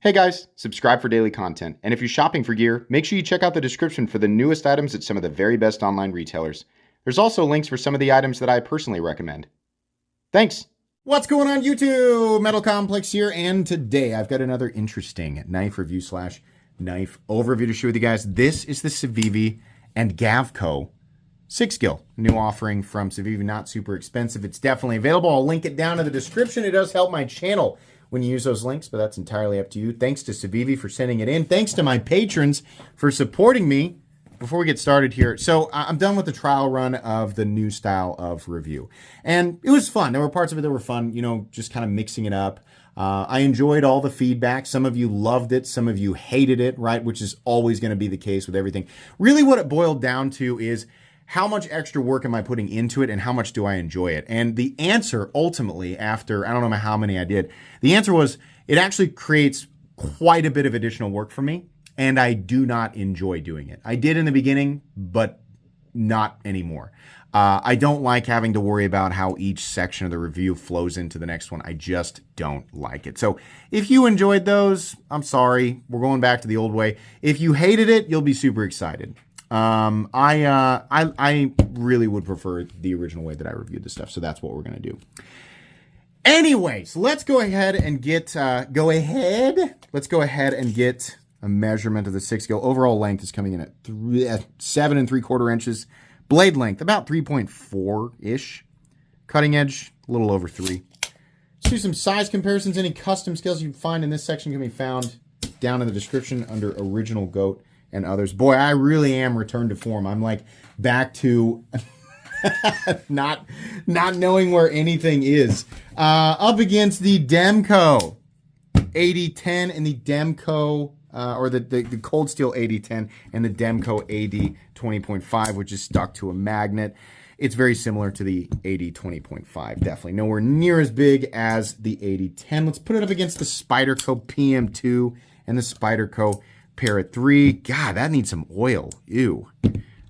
Hey guys, subscribe for daily content. And if you're shopping for gear, make sure you check out the description for the newest items at some of the very best online retailers. There's also links for some of the items that I personally recommend. Thanks! What's going on YouTube? Metal Complex here, and today I've got another interesting knife review / knife overview to share with you guys. This is the Civivi and Gavco Sixgill, new offering from Civivi, not super expensive. It's definitely available. I'll link it down in the description. It does help my channel when you use those links, but that's entirely up to you. Thanks to Civivi for sending it in. Thanks to my patrons for supporting me. Before we get started here, so I'm done with the trial run of the new style of review. And it was fun. There were parts of it that were fun, you know, just kind of mixing it up. I enjoyed all the feedback. Some of you loved it. Some of you hated it, right? Which is always going to be the case with everything. Really what it boiled down to is how much extra work am I putting into it and how much do I enjoy it? And the answer ultimately, after I don't know how many I did, the answer was it actually creates quite a bit of additional work for me. And I do not enjoy doing it. I did in the beginning, but not anymore. I don't like having to worry about how each section of the review flows into the next one. I just don't like it. So if you enjoyed those, I'm sorry. We're going back to the old way. If you hated it, you'll be super excited. I really would prefer the original way that I reviewed the stuff. So that's what we're going to do. Anyways, let's go ahead and get, let's go ahead and get a measurement of the Sixgill. Overall length is coming in at 7 3/4 inches. Blade length, about 3.4-ish. Cutting edge, a little over 3. Let's do some size comparisons. Any custom scales you find in this section can be found down in the description under Original Goat and others. Boy, I really am returned to form. I'm like back to not knowing where anything is. Up against the Demco 8010 and the Demco or the Cold Steel 8010 and the Demco AD 20.5, which is stuck to a magnet. It's very similar to the AD 20.5. Definitely nowhere near as big as the 8010. Let's put it up against the Spyderco PM2 and the Spyderco Parrot 3. God, that needs some oil. Ew.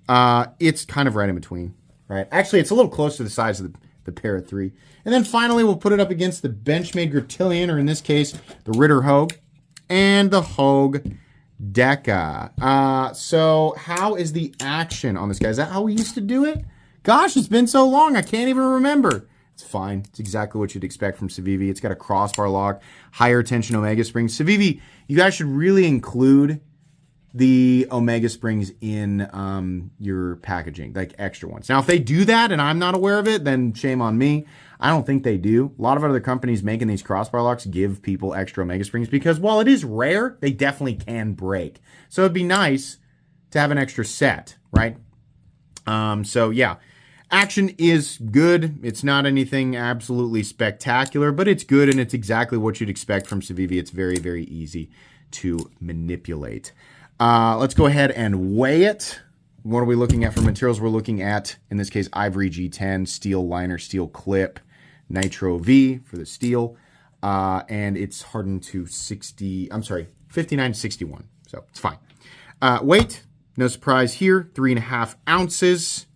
It's kind of right in between, right? Actually, it's a little close to the size of the Parrot 3. And then finally, we'll put it up against the Benchmade Grotillon, or in this case, the Ritter Hogue, and the Hogue Deca. So how is the action on this guy? Is that how we used to do it? Gosh, it's been so long, I can't even remember. It's fine. It's exactly what you'd expect from Civivi. It's got a crossbar lock, higher tension Omega springs. Civivi, you guys should really include the Omega springs in your packaging, like extra ones. Now, if they do that and I'm not aware of it, then shame on me. I don't think they do. A lot of other companies making these crossbar locks give people extra Omega springs because while it is rare, they definitely can break. So it'd be nice to have an extra set, right? So yeah, action is good. It's not anything absolutely spectacular, but it's good and it's exactly what you'd expect from Civivi. It's very, very easy to manipulate. Let's go ahead and weigh it. What are we looking at for materials? We're looking at, in this case, Ivory G10, steel liner, steel clip, Nitro V for the steel, and it's hardened to 5961, so it's fine. Weight, no surprise here, 3.5 ounces,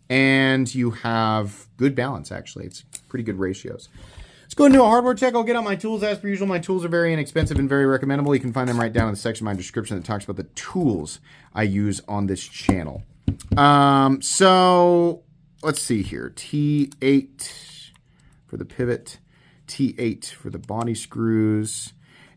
and you have good balance, actually. It's pretty good ratios. Let's go into a hardware check. I'll get out my tools as per usual. My tools are very inexpensive and very recommendable. You can find them right down in the section of my description that talks about the tools I use on this channel. So let's see here. T8 for the pivot, T8 for the body screws,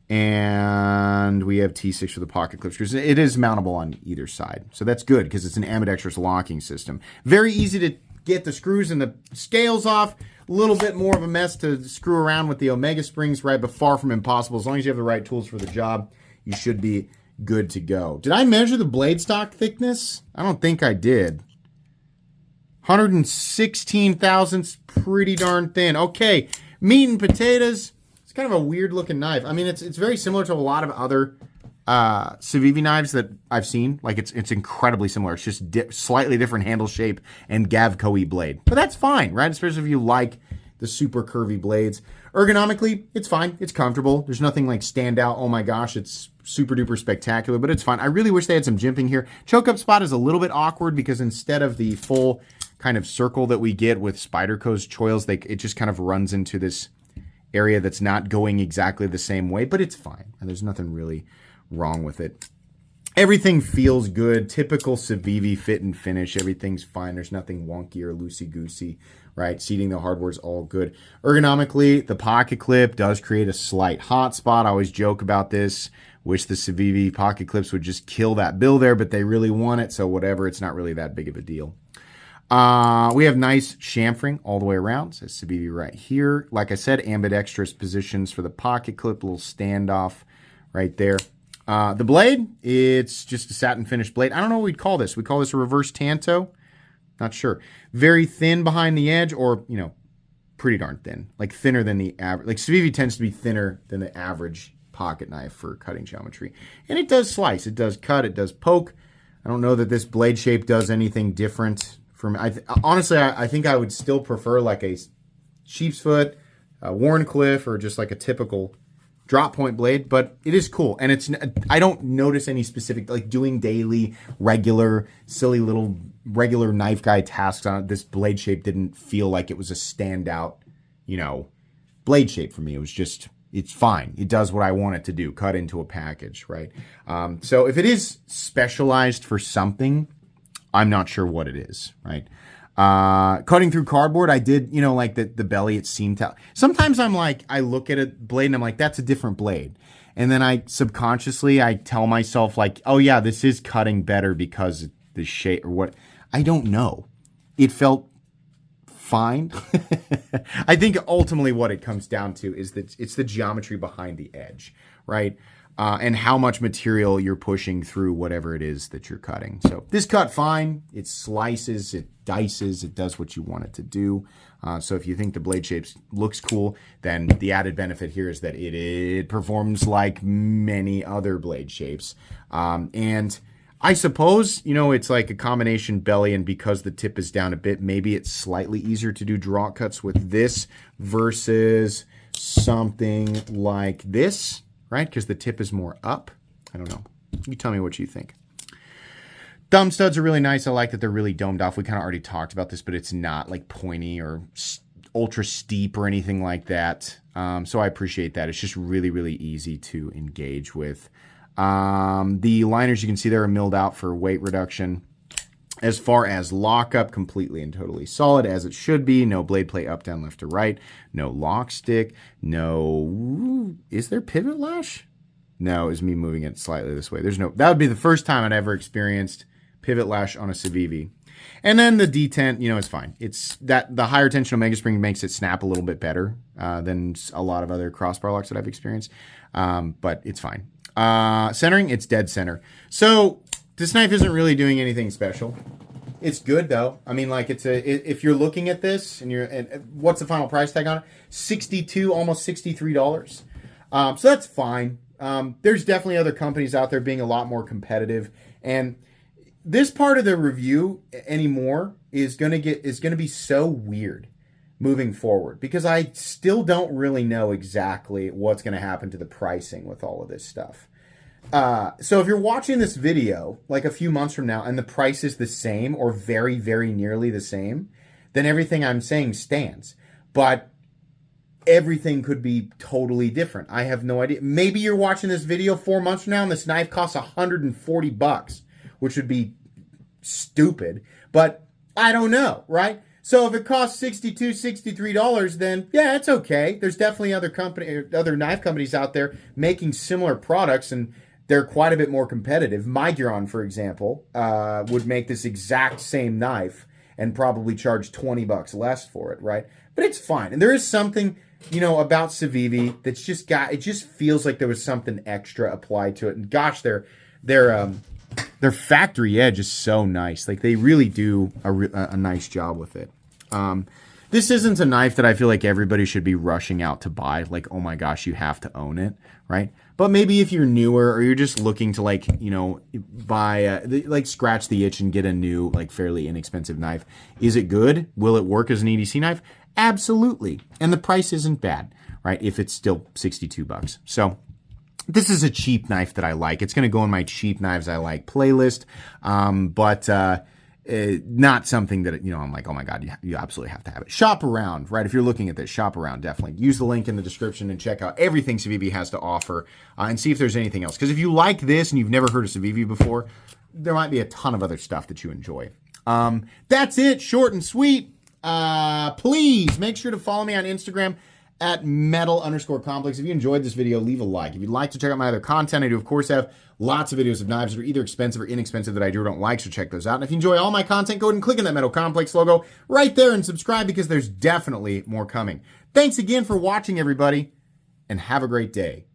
and we have T6 for the pocket clip screws. It is mountable on either side, so that's good because it's an ambidextrous locking system. Very easy to get the screws and the scales off. A little bit more of a mess to screw around with the Omega springs, right? But far from impossible. As long as you have the right tools for the job, you should be good to go. Did I measure the blade stock thickness? I don't think I did. 116 thousandths, pretty darn thin. Okay, meat and potatoes. It's kind of a weird looking knife. I mean, it's very similar to a lot of other Civivi knives that I've seen. Like it's incredibly similar. It's just slightly different handle shape and Gavco-y blade. But that's fine, right? Especially if you like the super curvy blades. Ergonomically, it's fine. It's comfortable. There's nothing like stand out. Oh my gosh, it's super duper spectacular, but it's fine. I really wish they had some jimping here. Choke up spot is a little bit awkward because instead of the full kind of circle that we get with Spyderco's choils, it just kind of runs into this area that's not going exactly the same way, but it's fine. And there's nothing really wrong with it. Everything feels good. Typical Civivi fit and finish. Everything's fine. There's nothing wonky or loosey-goosey, right? Seating the hardware's all good. Ergonomically, the pocket clip does create a slight hot spot. I always joke about this. Wish the Civivi pocket clips would just kill that bill there, but they really want it, so whatever. It's not really that big of a deal. We have nice chamfering all the way around. It says Civivi right here. Like I said, ambidextrous positions for the pocket clip, little standoff right there. The blade, it's just a satin finish blade. I don't know what we'd call this. We call this a reverse tanto. Not sure. Very thin behind the edge, or, you know, pretty darn thin. Like thinner than the average. Like Civivi tends to be thinner than the average pocket knife for cutting geometry. And it does slice. It does cut. It does poke. I don't know that this blade shape does anything different from, honestly, I think I would still prefer like a sheepsfoot, a Warncliffe, or just like a typical drop point blade, but it is cool. And it's, I don't notice any specific, like doing daily, regular, silly little regular knife guy tasks on it. This blade shape didn't feel like it was a standout, you know, blade shape for me. It was just, it's fine. It does what I want it to do, cut into a package, right? So if it is specialized for something, I'm not sure what it is, right? Cutting through cardboard, I did, you know, like the belly, it seemed to, sometimes I'm like, I look at a blade and I'm like, that's a different blade. And then I subconsciously, I tell myself like, oh yeah, this is cutting better because the shape or what, I don't know. It felt fine. I think ultimately what it comes down to is that it's the geometry behind the edge, right? And how much material you're pushing through whatever it is that you're cutting. So this cut fine. It slices, it dices, it does what you want it to do. So if you think the blade shape looks cool, then the added benefit here is that it performs like many other blade shapes. And I suppose, you know, it's like a combination belly, and because the tip is down a bit, maybe it's slightly easier to do draw cuts with this versus something like this, right? Because the tip is more up. I don't know. You tell me what you think. Thumb studs are really nice. I like that they're really domed off. We kind of already talked about this, but it's not like pointy or ultra steep or anything like that. So I appreciate that. It's just really, really easy to engage with. The liners you can see there are milled out for weight reduction. As far as lockup, completely and totally solid as it should be. No blade play up, down, left, or right. No lock stick. No, is there pivot lash? No, it's me moving it slightly this way. There's no, that would be the first time I'd ever experienced pivot lash on a Civivi. And then the detent, you know, it's fine. It's that the higher tension omega spring makes it snap a little bit better than a lot of other crossbar locks that I've experienced. But it's fine. Centering, it's dead center. So this knife isn't really doing anything special. It's good though. I mean, like if you're looking at this and what's the final price tag on it? $62, almost $63. So that's fine. There's definitely other companies out there being a lot more competitive, and this part of the review anymore is going to be so weird moving forward, because I still don't really know exactly what's going to happen to the pricing with all of this stuff. So if you're watching this video like a few months from now and the price is the same or very, very nearly the same, then everything I'm saying stands. But everything could be totally different. I have no idea. Maybe you're watching this video 4 months from now and this knife costs $140, which would be stupid. But I don't know, right? So if it costs $62, $63, then yeah, it's okay. There's definitely other knife companies out there making similar products, and they're quite a bit more competitive. Miguron, for example, would make this exact same knife and probably charge $20 less for it, right? But it's fine. And there is something, you know, about Civivi that's just it just feels like there was something extra applied to it. And gosh, their factory edge is so nice. Like, they really do a nice job with it. This isn't a knife that I feel like everybody should be rushing out to buy. Like, oh my gosh, you have to own it, right? But maybe if you're newer or you're just looking to, like, you know, buy, like, scratch the itch and get a new, like, fairly inexpensive knife. Is it good? Will it work as an EDC knife? Absolutely. And the price isn't bad, right? If it's still $62. So this is a cheap knife that I like. It's going to go in my cheap knives I like playlist. But not something that, I'm like, oh my God, you absolutely have to have it. Shop around, right? If you're looking at this, shop around, definitely. Use the link in the description and check out everything Civivi has to offer and see if there's anything else. Because if you like this and you've never heard of Civivi before, there might be a ton of other stuff that you enjoy. That's it, short and sweet. Please make sure to follow me on Instagram at metal_complex. If you enjoyed this video, leave a like. If you'd like to check out my other content, I do, of course, have lots of videos of knives that are either expensive or inexpensive that I do or don't like, so check those out. And if you enjoy all my content, go ahead and click on that Metal Complex logo right there and subscribe because there's definitely more coming. Thanks again for watching, everybody, and have a great day.